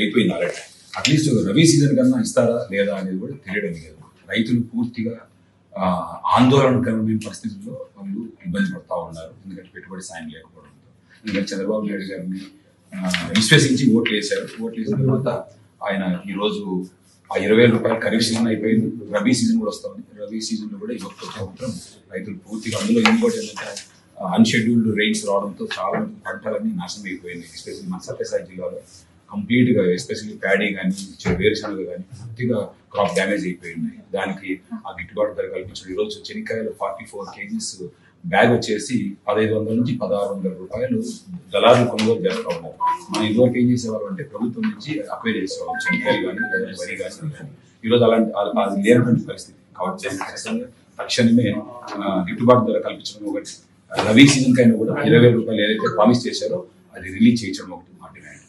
అయిపోయింది already. At least rabi season కన్నా ఇస్తారా లేదా అనేది కూడా తెలియడం లేదు. రైతులు పూర్తిగా ఆందోళనకరమైన పరిస్థితుల్లో వాళ్ళు ఇబ్బంది పడుతూ ఉన్నారు. ఎందుకంటే పెట్టుబడి సాయం లేకపోవడంతో. ఎందుకంటే చంద్రబాబు నాయుడు గారిని విశ్వసించి ఓట్లు వేశారు. ఓట్లు వేసిన తర్వాత ఆయన ఈరోజు ఆ 20,000 రూపాయలు ఖరీఫ్ సీజన్ అయిపోయింది, రబీ సీజన్ కూడా వస్తుంది. రబీ సీజన్లో కూడా ఈ ఒక్క సంవత్సరం రైతులు పూర్తిగా, అందులో ఇంకోటి ఏంటంటే అన్షెడ్యూల్డ్ రెయిన్స్ రావడంతో చాలా మంది పంటలన్నీ నాశనం అయిపోయినాయి. ఎస్పెషల్లీ మన సత్యసాయి జిల్లాలో కంప్లీట్గా, ఎస్పెషల్లీ ప్యాడీ కానీ వేరుశనగ కానీ పూర్తిగా క్రాప్ డ్యామేజ్ అయిపోయినాయి. దానికి ఆ గిట్టుబాటు ధర కల్పించడం. ఈరోజు చెనిక్కాయలు 44 కేజీస్ బ్యాగ్ వచ్చేసి 1,500 నుంచి 1,600 రూపాయలు దళారులు కొనుగోలు చేస్తూ ఉన్నారు. మనం ఇదివరకు ఏం చేసేవాళ్ళం అంటే ప్రభుత్వం నుంచి అక్వైర్ చేసేవాళ్ళం, చెనిక్కాయలు కానీ లేదా వరి కానీ. ఈరోజు అలాంటి అది లేనటువంటి పరిస్థితి కాబట్టి తక్షణమే గిట్టుబాటు ధర కల్పించడం ఒకటి, రబీ సీజన్ కైనా కూడా 20,000 రూపాయలు ఏదైతే ప్రామిస్ చేశారో అది రిలీజ్ చేయించడం ఒకటి మా డిమాండ్.